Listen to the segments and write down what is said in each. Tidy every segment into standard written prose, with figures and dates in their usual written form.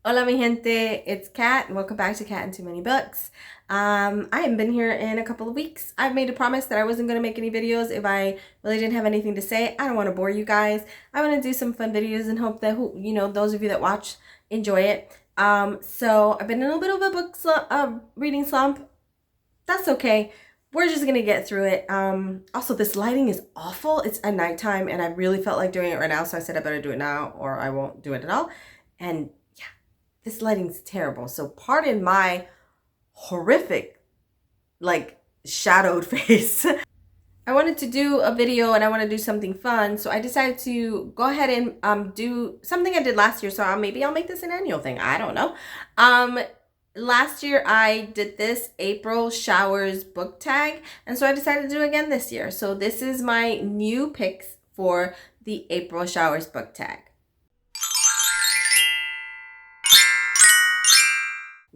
Hola mi gente, it's Kat and welcome back to Kat and Too Many Books. I haven't been here in a couple of weeks. I've made a promise that I wasn't going to make any videos if I really didn't have anything to say. I don't want to bore you guys. I want to do some fun videos and hope that those of you that watch enjoy it. So I've been in a little bit of a book slump, reading slump. That's okay. We're just gonna get through it. Also, this lighting is awful. It's at nighttime and I really felt like doing it right now, so I said I better do it now or I won't do it at all. And this lighting's terrible. So pardon my horrific, shadowed face. I wanted to do a video and I want to do something fun. So I decided to go ahead and do something I did last year. So maybe I'll make this an annual thing. I don't know. Last year I did this April Showers book tag. And so I decided to do it again this year. So this is my new picks for the April Showers book tag.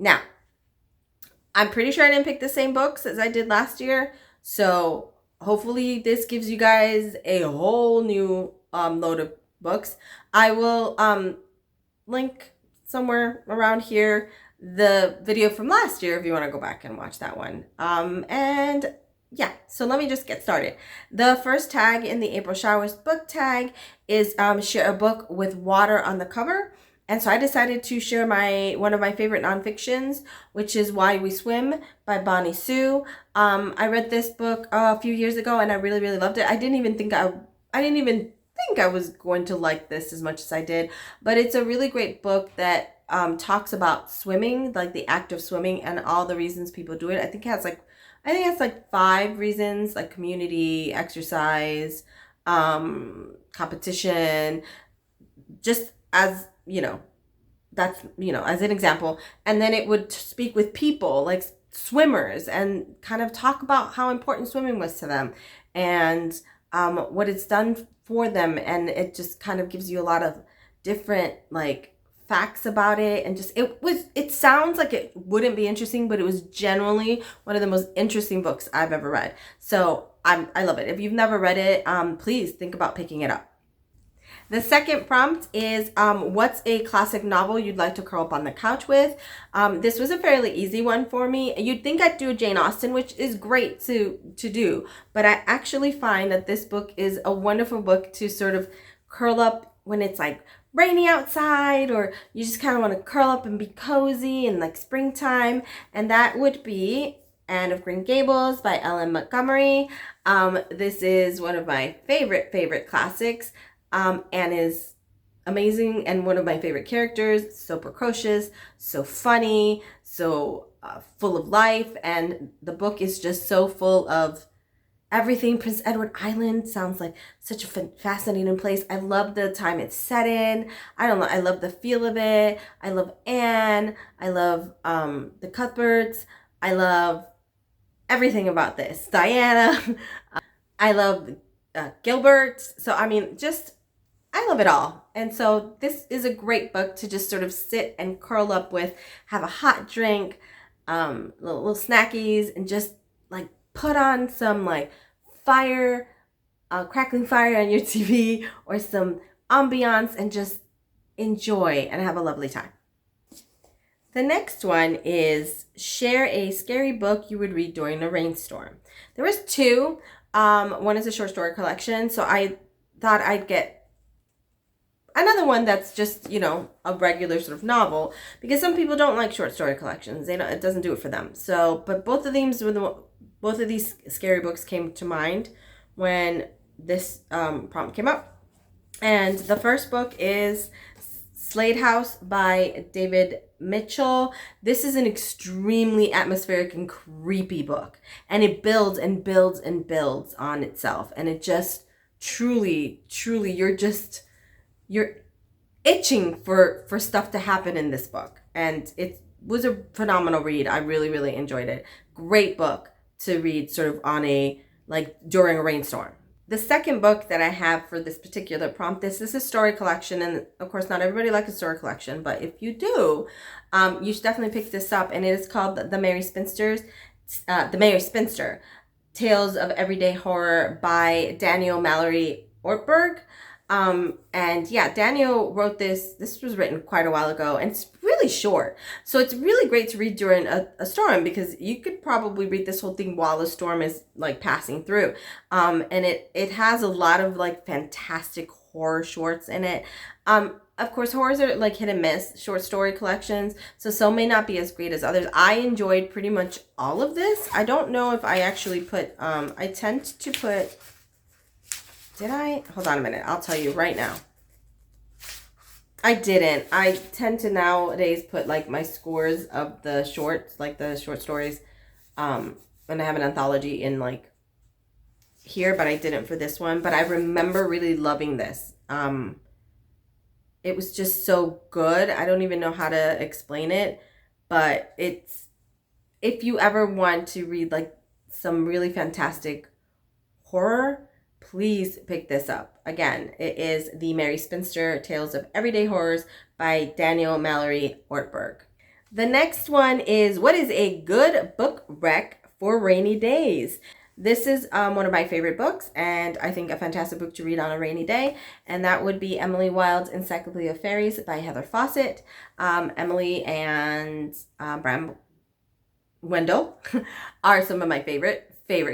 Now, I'm pretty sure I didn't pick the same books as I did last year, so hopefully this gives you guys a whole new load of books. I will link somewhere around here the video from last year if you want to go back and watch that one. And yeah, so let me just get started. The first tag in the April Showers book tag is share a book with water on the cover. And so I decided to share one of my favorite nonfictions, which is Why We Swim by Bonnie Sue. I read this book a few years ago and I really, really loved it. I didn't even think I was going to like this as much as I did, but it's a really great book that talks about swimming, like the act of swimming and all the reasons people do it. I think it has 5 reasons, like community, exercise, competition, just as that's as an example. And then it would speak with people like swimmers and kind of talk about how important swimming was to them and what it's done for them. And it just kind of gives you a lot of different facts about it. And just it sounds like it wouldn't be interesting, but it was generally one of the most interesting books I've ever read. So I love it. If you've never read it, please think about picking it up. The second prompt is, what's a classic novel you'd like to curl up on the couch with? This was a fairly easy one for me. You'd think I'd do Jane Austen, which is great to do, but I actually find that this book is a wonderful book to sort of curl up when it's rainy outside, or you just kind of want to curl up and be cozy and springtime, and that would be Anne of Green Gables by Ellen Montgomery. This is one of my favorite classics. Anne is amazing and one of my favorite characters, so precocious, so funny, so full of life, and the book is just so full of everything. Prince Edward Island sounds like such a fascinating place. I love the time it's set in. I don't know, I love the feel of it. I love Anne. I love the Cuthberts. I love everything about this. Diana. I love Gilbert. So I mean, I love it all. And so this is a great book to just sort of sit and curl up with, have a hot drink, little snackies, and just put on some fire, crackling fire on your TV or some ambiance and just enjoy and have a lovely time. The next one is share a scary book you would read during a rainstorm. There was 2. One is a short story collection, so I thought I'd get another one that's just, a regular sort of novel, because some people don't like short story collections. It doesn't do it for them. So, but both of these scary books came to mind when this prompt came up. And the first book is Slade House by David Mitchell. This is an extremely atmospheric and creepy book, and it builds and builds and builds on itself, and it just truly you're itching for stuff to happen in this book. And it was a phenomenal read. I really enjoyed it. Great book to read sort of on during a rainstorm. The second book that I have for this particular prompt, this is a story collection, and of course not everybody likes a story collection, but if you do, you should definitely pick this up. And it is called The Merry Spinster, Tales of Everyday Horror by Daniel Mallory Ortberg. And yeah, Daniel wrote this. This was written quite a while ago, and it's really really short. So it's really great to read during a storm, because you could probably read this whole thing while a storm is like passing through. And it has a lot of like fantastic horror shorts in it. Of course, horrors are like hit and miss short story collections, so some may not be as great as others. I enjoyed pretty much all of this. I don't know if I actually put, I tend to put, did I? Hold on a minute. I'll tell you right now. I didn't. I tend to nowadays put like my scores of the shorts, like the short stories, and I have an anthology in like here, but I didn't for this one. But I remember really loving this. It was just so good. I don't even know how to explain it, but it's, if you ever want to read like some really fantastic horror, please pick this up. Again, it is The Merry Spinster, Tales of Everyday Horrors by Daniel Mallory Ortberg. The next one is What is a Good Book Rec for Rainy Days? This is one of my favorite books, and I think a fantastic book to read on a rainy day, and that would be Emily Wilde's Encyclopedia of Fairies by Heather Fawcett. Emily and Bram Wendell are some of my favorite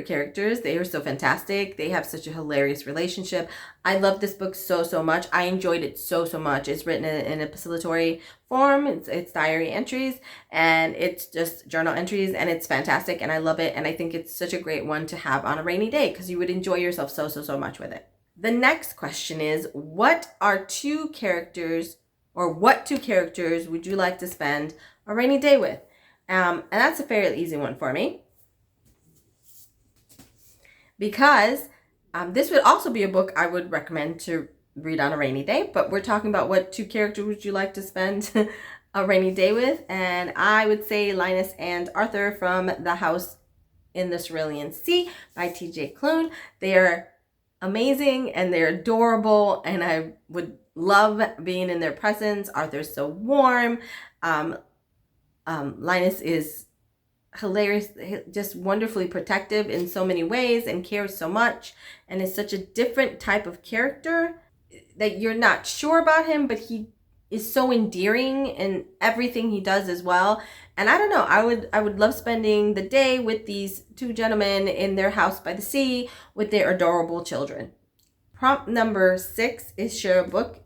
characters. They are so fantastic. They have such a hilarious relationship. I love this book so much. I enjoyed it so much. It's written in a epistolatory form. It's diary entries, and it's just journal entries, and it's fantastic, and I love it, and I think it's such a great one to have on a rainy day because you would enjoy yourself so much with it. The next question is, what two characters would you like to spend a rainy day with? And that's a fairly easy one for me, because this would also be a book I would recommend to read on a rainy day, but we're talking about what two characters would you like to spend a rainy day with, and I would say Linus and Arthur from The House in the Cerulean Sea by T.J. Klune. They are amazing and they're adorable, and I would love being in their presence. Arthur's so warm. Linus is hilarious, just wonderfully protective in so many ways and cares so much, and is such a different type of character that you're not sure about him, but he is so endearing in everything he does as well. And I don't know, I would love spending the day with these two gentlemen in their house by the sea with their adorable children. Prompt number 6 is share a book.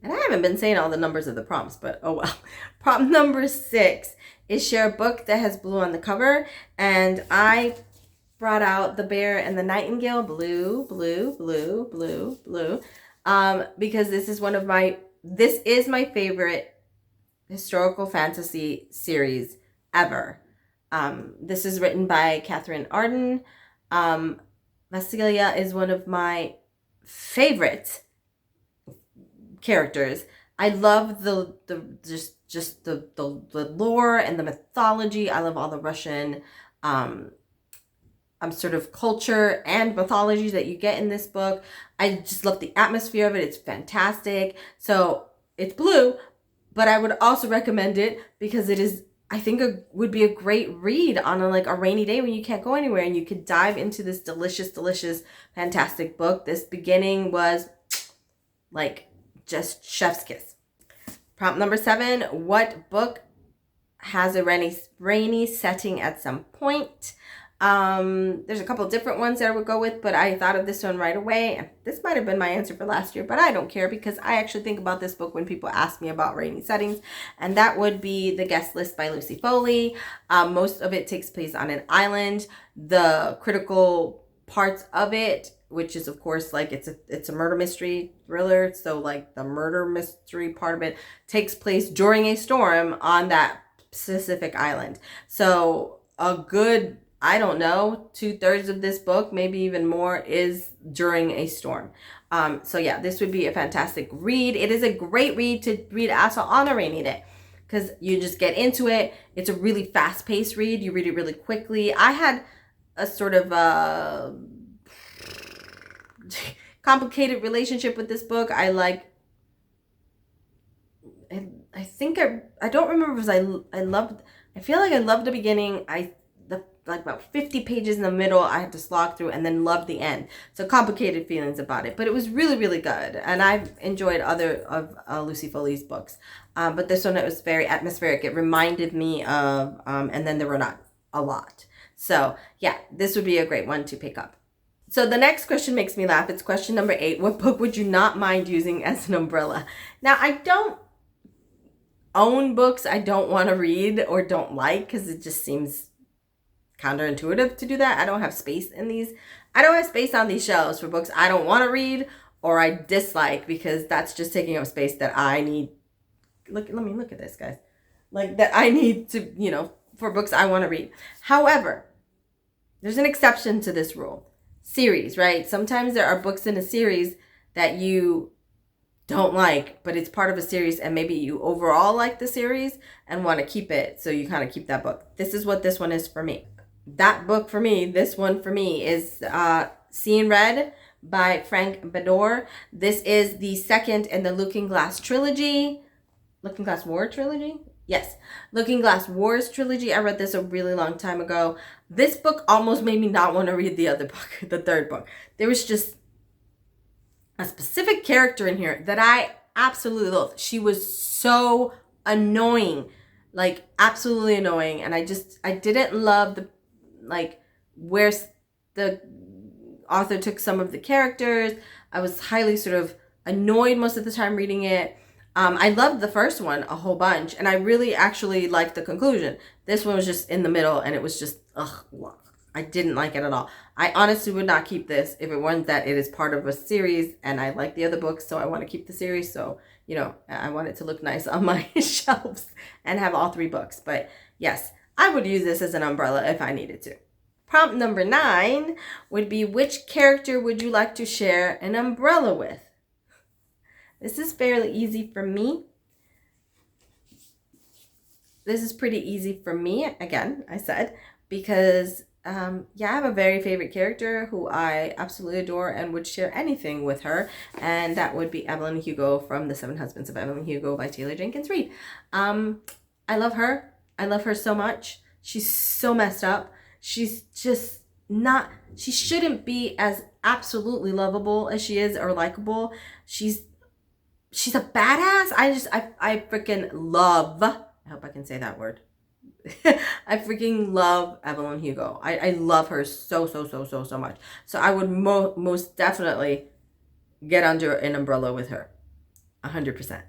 And I haven't been saying all the numbers of the prompts, but oh well. Prompt number 6 is share a book that has blue on the cover. And I brought out The Bear and the Nightingale, blue, because this is my favorite historical fantasy series ever. This is written by Catherine Arden. Vasilia is one of my favorite characters. I love the lore and the mythology. I love all the Russian sort of culture and mythology that you get in this book. I just love the atmosphere of it. It's fantastic. So it's blue, but I would also recommend it because it is, I think, would be a great read on a rainy day when you can't go anywhere, and you could dive into this delicious, fantastic book. This beginning was like just chef's kiss. Prompt number 7, what book has a rainy setting at some point? There's a couple different ones that I would go with, but I thought of this one right away. This might have been my answer for last year, but I don't care because I actually think about this book when people ask me about rainy settings, and that would be The Guest List by Lucy Foley. Most of it takes place on an island. The critical parts of it, which is of course it's a murder mystery thriller, so the murder mystery part of it takes place during a storm on that specific island. So a good, I don't know, 2/3 of this book, maybe even more, is during a storm. So yeah, this would be a fantastic read. It is a great read to read also on a rainy day because you just get into it. It's a really fast-paced read. You read it really quickly. I had a sort of complicated relationship with this book. I think I don't remember because I feel like I loved the beginning. like about 50 pages in the middle I had to slog through, and then loved the end. So complicated feelings about it, but it was really, really good. And I've enjoyed other of Lucy Foley's books. But this one, it was very atmospheric. It reminded me of, and then there were not a lot. So yeah, this would be a great one to pick up. So the next question makes me laugh. It's question number 8. What book would you not mind using as an umbrella? Now, I don't own books I don't want to read or don't like, because it just seems counterintuitive to do that. I don't have space in these. I don't have space on these shelves for books I don't want to read or I dislike, because that's just taking up space that I need. Look at this, guys. Like, that I need to, for books I want to read. However, there's an exception to this rule. Series, right? Sometimes there are books in a series that you don't like, but it's part of a series, and maybe you overall like the series and want to keep it, so you kind of keep that book. This is what this one is for me. That book for me, this one for me, is Seeing Red by Frank Beddor. This is the second in the Looking Glass trilogy. Looking Glass War trilogy? Yes. Looking Glass Wars trilogy. I read this a really long time ago. This book almost made me not want to read the other book, the third book. There was just a specific character in here that I absolutely loved. She was so annoying, like absolutely annoying. And I didn't love where the author took some of the characters. I was highly sort of annoyed most of the time reading it. I loved the first one a whole bunch, and I really actually liked the conclusion. This one was just in the middle, and it was just, I didn't like it at all. I honestly would not keep this if it weren't that it is part of a series, and I like the other books, so I want to keep the series. So, I want it to look nice on my shelves and have all 3 books. But yes, I would use this as an umbrella if I needed to. Prompt number 9 would be, which character would you like to share an umbrella with? This is fairly easy for me. This is pretty easy for me, again, I said, because, I have a very favorite character who I absolutely adore and would share anything with her, and that would be Evelyn Hugo from The 7 Husbands of Evelyn Hugo by Taylor Jenkins Reid. I love her. I love her so much. She's so messed up. She's just not, she shouldn't be as absolutely lovable as she is, or likable. She's a badass. I freaking love, I hope I can say that word. I freaking love Evelyn Hugo. I love her so much. So I would most definitely get under an umbrella with her. 100%.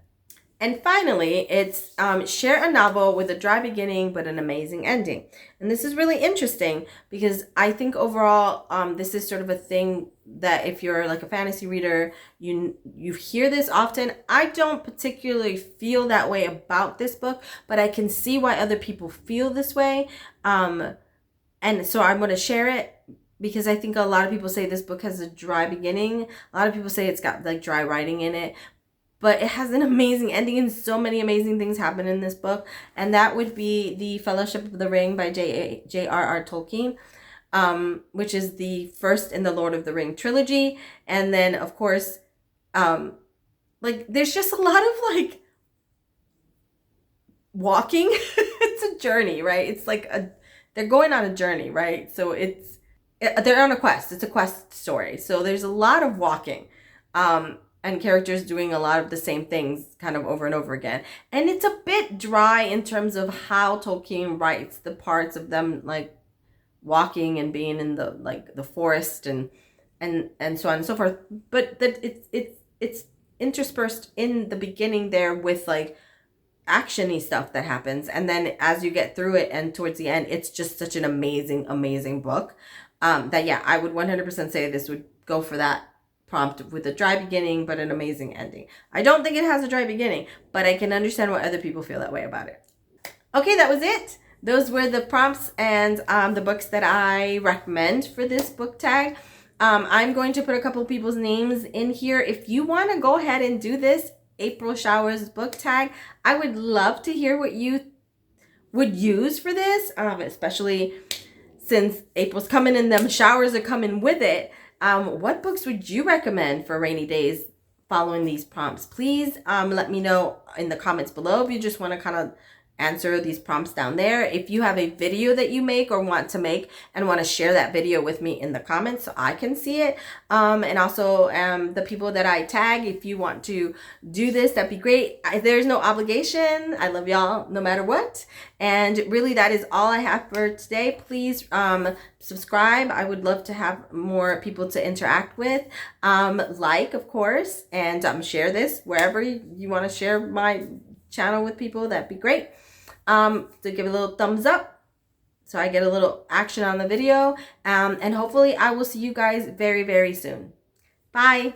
And finally, it's share a novel with a dry beginning but an amazing ending. And this is really interesting because I think overall, this is sort of a thing that if you're like a fantasy reader, you hear this often. I don't particularly feel that way about this book, but I can see why other people feel this way. And so I'm going to share it because I think a lot of people say this book has a dry beginning. A lot of people say it's got like dry writing in it. But it has an amazing ending, and so many amazing things happen in this book. And that would be The Fellowship of the Ring by J.R.R. Tolkien, which is the first in the Lord of the Ring trilogy. And then, of course, there's just a lot of, walking. It's a journey, right? It's they're going on a journey, right? So they're on a quest. It's a quest story. So there's a lot of walking. And characters doing a lot of the same things kind of over and over again. And it's a bit dry in terms of how Tolkien writes the parts of them walking and being in the forest and so on and so forth. But that it's interspersed in the beginning there with action-y stuff that happens. And then as you get through it and towards the end, it's just such an amazing, amazing book. I would 100% say this would go for that prompt with a dry beginning but an amazing ending. I don't think it has a dry beginning, but I can understand why other people feel that way about it. Okay, that was it. Those were the prompts and the books that I recommend for this book tag. I'm going to put a couple people's names in here. If you want to go ahead and do this April Showers book tag, I would love to hear what you would use for this, especially since April's coming and them showers are coming with it. What books would you recommend for rainy days following these prompts? Please let me know in the comments below if you just want to kind of answer these prompts down there. If you have a video that you make or want to make and want to share that video with me in the comments so I can see it, and also the people that I tag, if you want to do this, that'd be great. There's no obligation. I love y'all no matter what. And really, that is all I have for today. Please subscribe. I would love to have more people to interact with. Like, of course, and share this wherever you want to share my channel with people. That'd be great. So give it a little thumbs up so I get a little action on the video. And hopefully I will see you guys very, very soon. Bye.